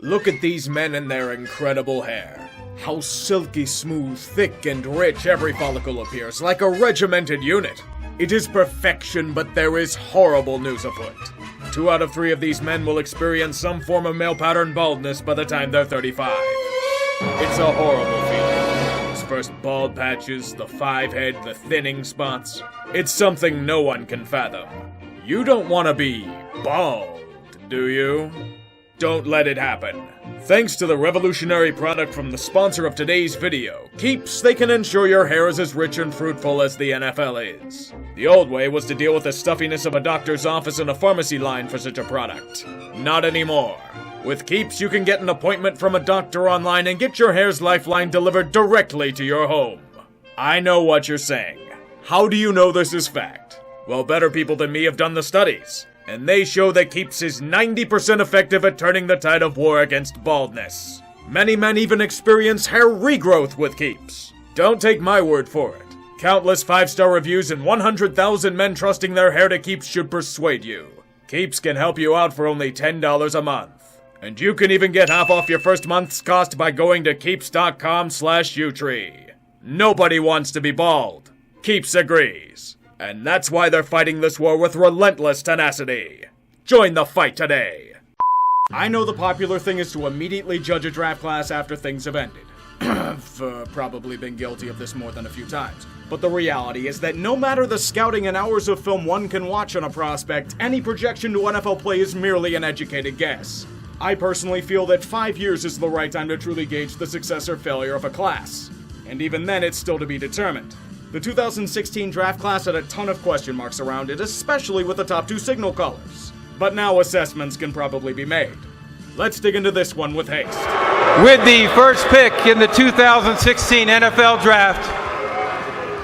Look at these men and their incredible hair. How silky smooth, thick, and rich every follicle appears, like a regimented unit. It is perfection, but there is horrible news afoot. 2 out of 3 of these men will experience some form of male pattern baldness by the time they're 35. It's a horrible feeling. Those first bald patches, the 5 head, the thinning spots. It's something no one can fathom. You don't want to be bald, do you? Don't let it happen. Thanks to the revolutionary product from the sponsor of today's video, Keeps, they can ensure your hair is as rich and fruitful as the NFL is. The old way was to deal with the stuffiness of a doctor's office and a pharmacy line for such a product. Not anymore. With Keeps, you can get an appointment from a doctor online and get your hair's lifeline delivered directly to your home. I know what you're saying. How do you know this is fact? Well, better people than me have done the studies. And they show that Keeps is 90% effective at turning the tide of war against baldness. Many men even experience hair regrowth with Keeps. Don't take my word for it. Countless 5-star reviews and 100,000 men trusting their hair to Keeps should persuade you. Keeps can help you out for only $10 a month. And you can even get half off your first month's cost by going to keeps.com/utree. Nobody wants to be bald. Keeps agrees. And that's why they're fighting this war with relentless tenacity. Join the fight today. I know the popular thing is to immediately judge a draft class after things have ended. I've probably been guilty of this more than a few times. But the reality is that no matter the scouting and hours of film one can watch on a prospect, any projection to NFL play is merely an educated guess. I personally feel that 5 years is the right time to truly gauge the success or failure of a class. And even then, it's still to be determined. The 2016 draft class had a ton of question marks around it, especially with the top 2 signal colors. But now assessments can probably be made. Let's dig into this one with haste. With the first pick in the 2016 NFL Draft,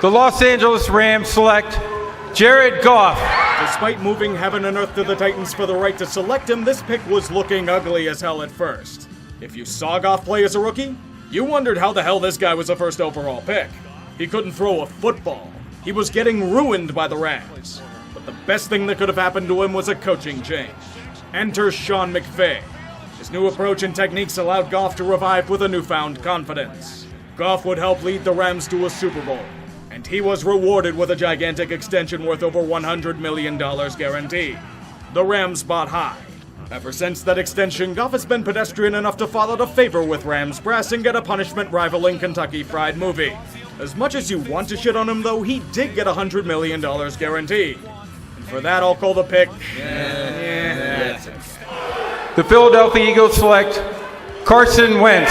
the Los Angeles Rams select Jared Goff. Despite moving heaven and earth to the Titans for the right to select him, this pick was looking ugly as hell at first. If you saw Goff play as a rookie, you wondered how the hell this guy was a first overall pick. He couldn't throw a football. He was getting ruined by the Rams. But the best thing that could have happened to him was a coaching change. Enter Sean McVay. His new approach and techniques allowed Goff to revive with a newfound confidence. Goff would help lead the Rams to a Super Bowl. And he was rewarded with a gigantic extension worth over $100 million guaranteed. The Rams bought high. Ever since that extension, Goff has been pedestrian enough to fall out of favor with Rams brass and get a punishment rivaling Kentucky Fried Movie. As much as you want to shit on him, though, he did get $100 million guaranteed. And for that, I'll call the pick. The Philadelphia Eagles select Carson Wentz.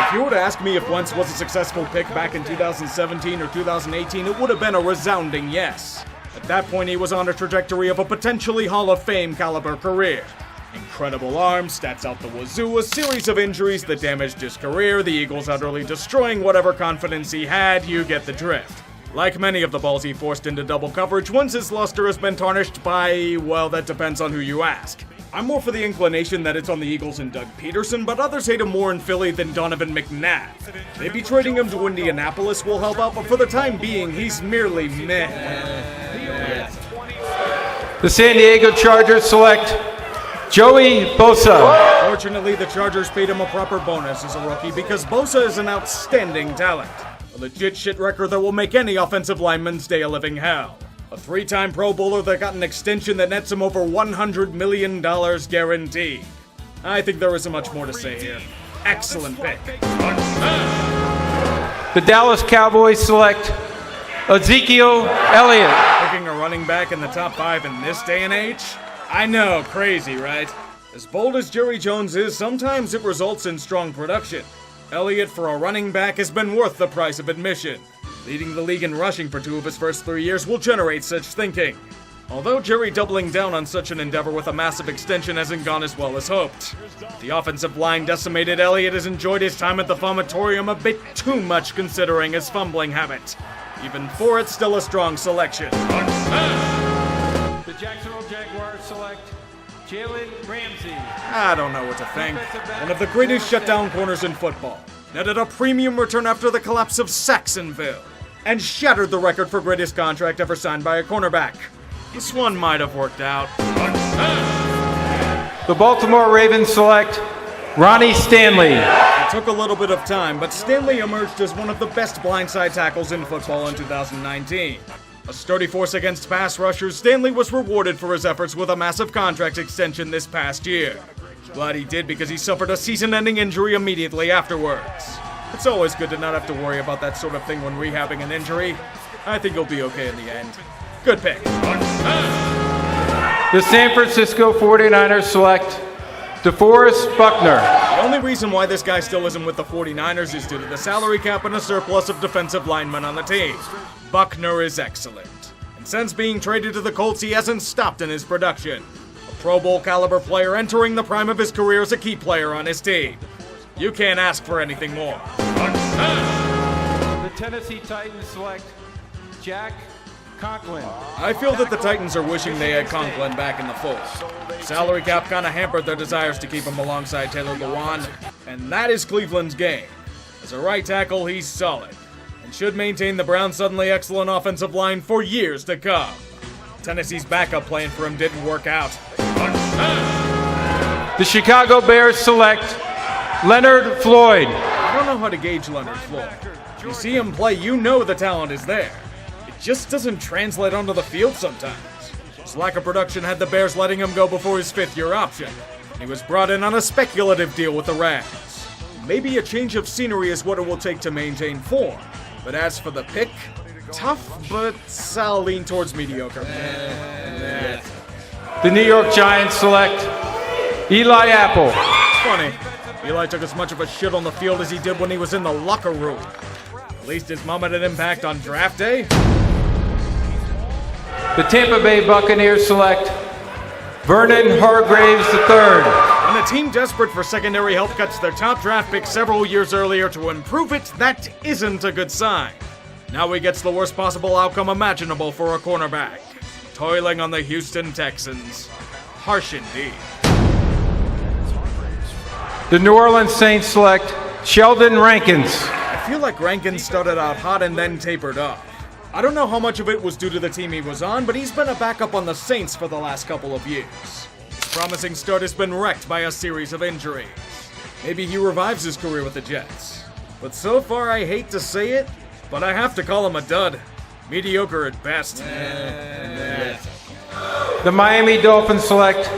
If you were to ask me if Wentz was a successful pick back in 2017 or 2018, it would have been a resounding yes. At that point, he was on a trajectory of a potentially Hall of Fame caliber career. Incredible arm, stats out the wazoo, a series of injuries that damaged his career, the Eagles utterly destroying whatever confidence he had, you get the drift. Like many of the balls he forced into double coverage, once his luster has been tarnished by, well, that depends on who you ask. I'm more for the inclination that it's on the Eagles and Doug Peterson, but others hate him more in Philly than Donovan McNabb. Maybe trading him to Indianapolis will help out, but for the time being, he's merely meh. The San Diego Chargers select Joey Bosa. Fortunately, the Chargers paid him a proper bonus as a rookie because Bosa is an outstanding talent. A legit shit record that will make any offensive lineman stay a living hell. A 3-time Pro Bowler that got an extension that nets him over $100 million guaranteed. I think there isn't much more to say here. Excellent pick. The Dallas Cowboys select Ezekiel Elliott. Picking a running back in the top 5 in this day and age? I know, crazy, right? As bold as Jerry Jones is, sometimes it results in strong production. Elliott, for a running back, has been worth the price of admission. Leading the league in rushing for 2 of his first 3 years will generate such thinking. Although Jerry doubling down on such an endeavor with a massive extension hasn't gone as well as hoped. The offensive line decimated Elliott has enjoyed his time at the vomitorium a bit too much considering his fumbling habit. Even for it, still a strong selection. The Jacksonville Jaguars select Jalen Ramsey. I don't know what to think. One of the greatest shutdown corners in football. Netted a premium return after the collapse of Saxonville. And shattered the record for greatest contract ever signed by a cornerback. This one might have worked out. The Baltimore Ravens select Ronnie Stanley. It took a little bit of time, but Stanley emerged as one of the best blindside tackles in football in 2019. A sturdy force against pass rushers, Stanley was rewarded for his efforts with a massive contract extension this past year. Glad he did because he suffered a season-ending injury immediately afterwards. It's always good to not have to worry about that sort of thing when rehabbing an injury. I think he'll be okay in the end. Good pick. The San Francisco 49ers select DeForest Buckner. The only reason why this guy still isn't with the 49ers is due to the salary cap and a surplus of defensive linemen on the team. Buckner is excellent. And since being traded to the Colts, he hasn't stopped in his production. A Pro Bowl caliber player entering the prime of his career as a key player on his team. You can't ask for anything more. The Tennessee Titans select Jack Conklin. I feel that the Titans are wishing they had Conklin back in the fold. Salary cap kind of hampered their desires to keep him alongside Taylor Lewan, and that is Cleveland's game. As a right tackle, he's solid, and should maintain the Browns' suddenly excellent offensive line for years to come. Tennessee's backup plan for him didn't work out. The Chicago Bears select Leonard Floyd. I don't know how to gauge Leonard Floyd. If you see him play, you know the talent is there. It just doesn't translate onto the field sometimes. His lack of production had the Bears letting him go before his fifth-year option. He was brought in on a speculative deal with the Rams. Maybe a change of scenery is what it will take to maintain form. But as for the pick, tough, but I'll lean towards mediocre. The New York Giants select Eli Apple. Funny, Eli took as much of a shit on the field as he did when he was in the locker room. At least his mom had an impact on draft day. The Tampa Bay Buccaneers select Vernon Hargraves III. When a team desperate for secondary help cuts their top draft pick several years earlier to improve it, that isn't a good sign. Now he gets the worst possible outcome imaginable for a cornerback. Toiling on the Houston Texans. Harsh indeed. The New Orleans Saints select Sheldon Rankins. I feel like Rankins started out hot and then tapered off. I don't know how much of it was due to the team he was on, but he's been a backup on the Saints for the last couple of years. His promising start has been wrecked by a series of injuries. Maybe he revives his career with the Jets. But so far, I hate to say it, but I have to call him a dud. Mediocre at best. The Miami Dolphins select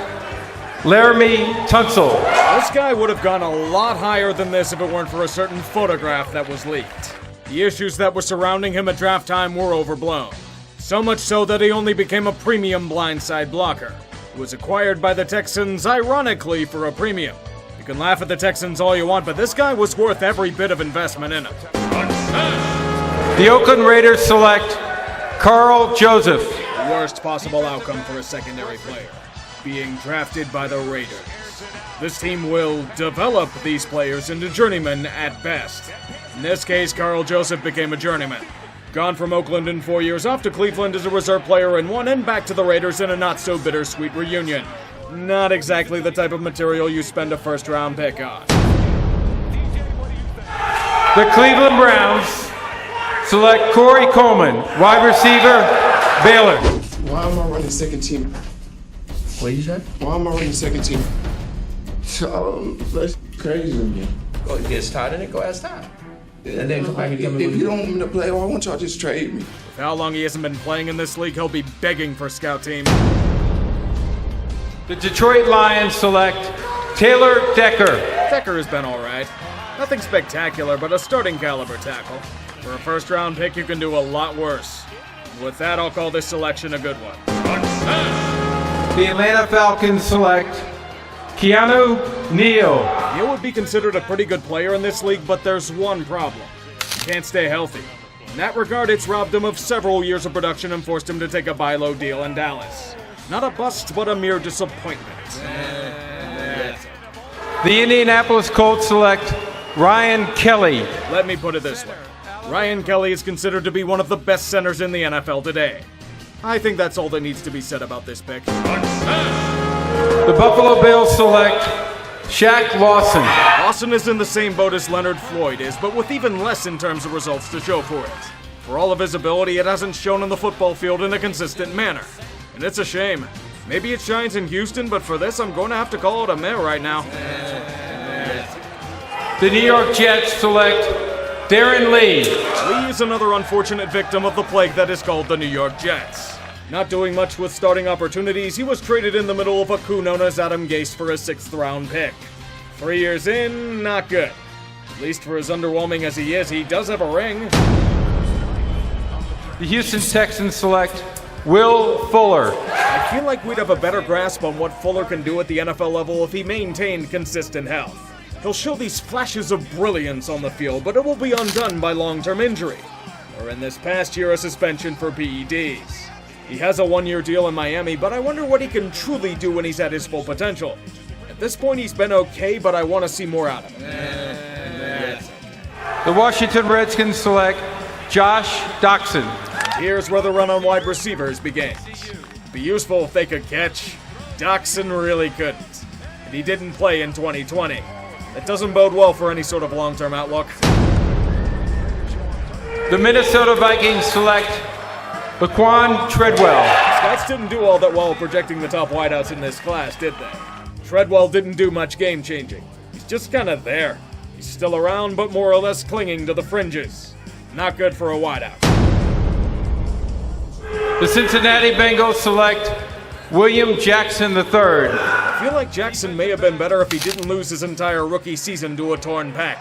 Laramie Tunsil. This guy would have gone a lot higher than this if it weren't for a certain photograph that was leaked. The issues that were surrounding him at draft time were overblown. So much so that he only became a premium blindside blocker. He was acquired by the Texans, ironically, for a premium. You can laugh at the Texans all you want, but this guy was worth every bit of investment in him. The Oakland Raiders select Carl Joseph. The worst possible outcome for a secondary player. Being drafted by the Raiders. This team will develop these players into journeymen at best. In this case, Carl Joseph became a journeyman. Gone from Oakland in 4 years, off to Cleveland as a reserve player in one, and back to the Raiders in a not-so-bittersweet reunion. Not exactly the type of material you spend a first-round pick on. The Cleveland Browns select Corey Coleman, wide receiver, Baylor. Why am I running second team? What you said? Why am I running second team? That's crazy to me. Go get started and go ask time. And then come back and give me. If you don't want me to play, why won't y'all just trade me? With how long he hasn't been playing in this league, he'll be begging for scout team. The Detroit Lions select Taylor Decker. Decker has been alright. Nothing spectacular, but a starting caliber tackle. For a first-round pick, you can do a lot worse. And with that, I'll call this selection a good one. The Atlanta Falcons select Keanu Neal. Neal would be considered a pretty good player in this league, but there's one problem. He can't stay healthy. In that regard, it's robbed him of several years of production and forced him to take a buy low deal in Dallas. Not a bust, but a mere disappointment. The Indianapolis Colts select Ryan Kelly. Let me put it this way. Ryan Kelly is considered to be one of the best centers in the NFL today. I think that's all that needs to be said about this pick. The Buffalo Bills select Shaq Lawson. Lawson is in the same boat as Leonard Floyd is, but with even less in terms of results to show for it. For all of his ability, it hasn't shown on the football field in a consistent manner. And it's a shame. Maybe it shines in Houston, but for this, I'm going to have to call it a meh right now. the New York Jets select Darren Lee. Lee is another unfortunate victim of the plague that is called the New York Jets. Not doing much with starting opportunities, he was traded in the middle of a coup known as Adam Gase for a 6th-round pick. 3 years in, not good. At least for as underwhelming as he is, he does have a ring. The Houston Texans select Will Fuller. I feel like we'd have a better grasp on what Fuller can do at the NFL level if he maintained consistent health. He'll show these flashes of brilliance on the field, but it will be undone by long-term injury, or in this past year, a suspension for PEDs. He has a 1-year deal in Miami, but I wonder what he can truly do when he's at his full potential. At this point, he's been okay, but I want to see more out of him. The Washington Redskins select Josh Doctson. Here's where the run on wide receivers begins. It'd be useful if they could catch. Doctson really couldn't. And he didn't play in 2020. That doesn't bode well for any sort of long-term outlook. The Minnesota Vikings select Laquan Treadwell. Scouts didn't do all that well projecting the top wideouts in this class, did they? Treadwell didn't do much game-changing. He's just kind of there. He's still around, but more or less clinging to the fringes. Not good for a wideout. The Cincinnati Bengals select William Jackson III. I feel like Jackson may have been better if he didn't lose his entire rookie season to a torn pec.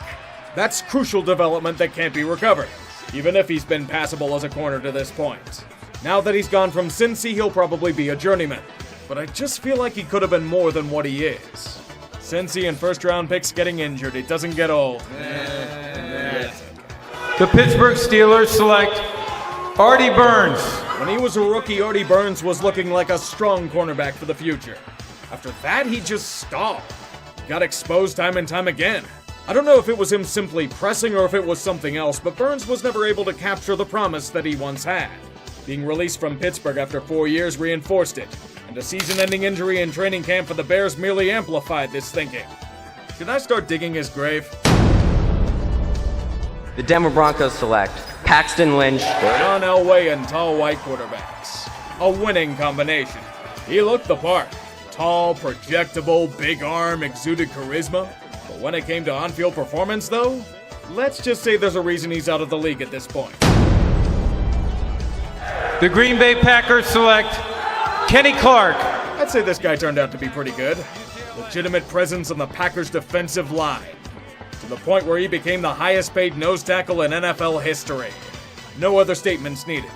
That's crucial development that can't be recovered, even if he's been passable as a corner to this point. Now that he's gone from Cincy, he'll probably be a journeyman. But I just feel like he could have been more than what he is. Cincy and first-round picks getting injured, it doesn't get old. The Pittsburgh Steelers select Artie Burns. When he was a rookie, Artie Burns was looking like a strong cornerback for the future. After that, he just stalled. Got exposed time and time again. I don't know if it was him simply pressing or if it was something else, but Burns was never able to capture the promise that he once had. Being released from Pittsburgh after 4 years reinforced it, and a season-ending injury in training camp for the Bears merely amplified this thinking. Should I start digging his grave? The Denver Broncos select Paxton Lynch. John Elway and tall white quarterbacks. A winning combination. He looked the part. Tall, projectable, big arm, exuded charisma. But when it came to on-field performance, though, let's just say there's a reason he's out of the league at this point. The Green Bay Packers select Kenny Clark. I'd say this guy turned out to be pretty good. Legitimate presence on the Packers' defensive line, to the point where he became the highest-paid nose tackle in NFL history. No other statements needed.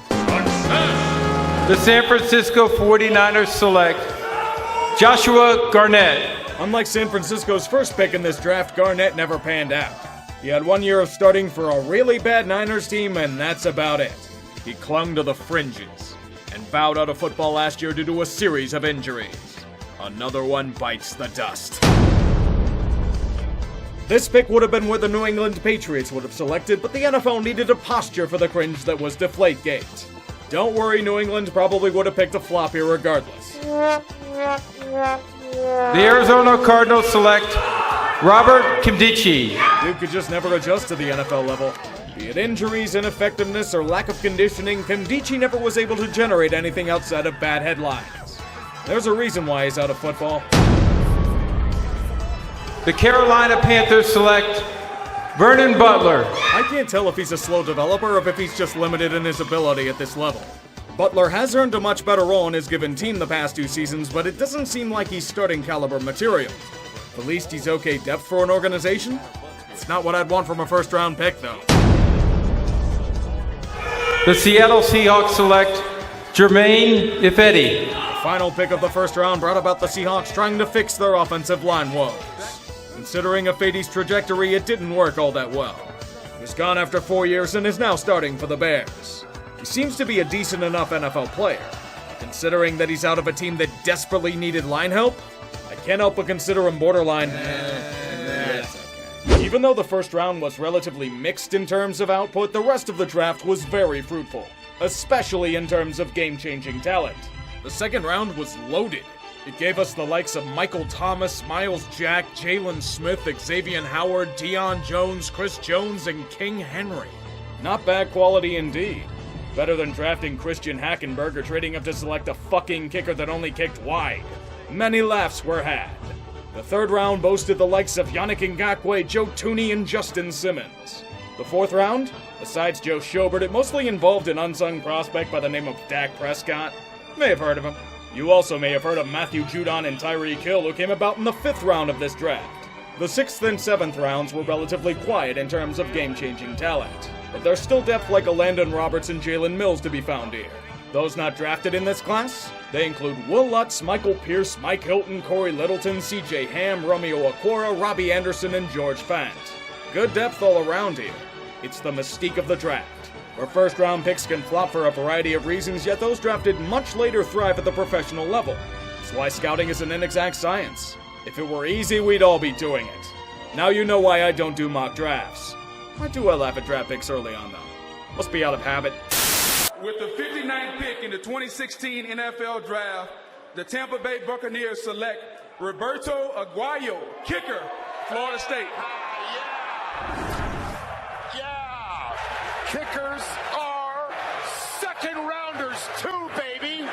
The San Francisco 49ers select Joshua Garnett. Unlike San Francisco's first pick in this draft, Garnett never panned out. He had 1 year of starting for a really bad Niners team, and that's about it. He clung to the fringes and bowed out of football last year due to a series of injuries. Another one bites the dust. This pick would have been where the New England Patriots would have selected, but the NFL needed a posture for the cringe that was Deflategate. Don't worry, New England probably would have picked a flop here regardless. The Arizona Cardinals select Robert Nkemdiche. Dude could just never adjust to the NFL level. Be it injuries, ineffectiveness, or lack of conditioning, Nkemdiche never was able to generate anything outside of bad headlines. There's a reason why he's out of football. The Carolina Panthers select Vernon Butler. I can't tell if he's a slow developer or if he's just limited in his ability at this level. Butler has earned a much better role in his given team the past 2 seasons, but it doesn't seem like he's starting caliber material. At least he's okay depth for an organization. It's not what I'd want from a first-round pick, though. The Seattle Seahawks select Jermaine Ifedi. The final pick of the first round brought about the Seahawks trying to fix their offensive line woes. Considering Ifedi's trajectory, it didn't work all that well. He was gone after 4 years and is now starting for the Bears. He seems to be a decent enough NFL player. Considering that he's out of a team that desperately needed line help, I can't help but consider him borderline. Even though the first round was relatively mixed in terms of output, the rest of the draft was very fruitful, especially in terms of game-changing talent. The second round was loaded. It gave us the likes of Michael Thomas, Miles Jack, Jalen Smith, Xavier Howard, Deion Jones, Chris Jones, and King Henry. Not bad quality indeed. Better than drafting Christian Hackenberg or trading up to select a fucking kicker that only kicked wide. Many laughs were had. The third round boasted the likes of Yannick Ngakoue, Joe Thuney, and Justin Simmons. The fourth round, besides Joe Schobert, it mostly involved an unsung prospect by the name of Dak Prescott. You may have heard of him. You also may have heard of Matthew Judon and Tyreek Hill, who came about in the fifth round of this draft. The sixth and seventh rounds were relatively quiet in terms of game-changing talent, but there's still depth like a Landon Roberts and Jalen Mills to be found here. Those not drafted in this class? They include Will Lutz, Michael Pierce, Mike Hilton, Corey Littleton, C.J. Ham, Romeo Okwara, Robbie Anderson, and George Fant. Good depth all around here. It's the mystique of the draft, where first-round picks can flop for a variety of reasons, yet those drafted much later thrive at the professional level. That's why scouting is an inexact science. If it were easy, we'd all be doing it. Now you know why I don't do mock drafts. Why do I laugh at draft picks early on, though? Must be out of habit. With the 59th pick in the 2016 NFL Draft, the Tampa Bay Buccaneers select Roberto Aguayo, kicker, Florida State. Yeah, kickers are second rounders too, baby.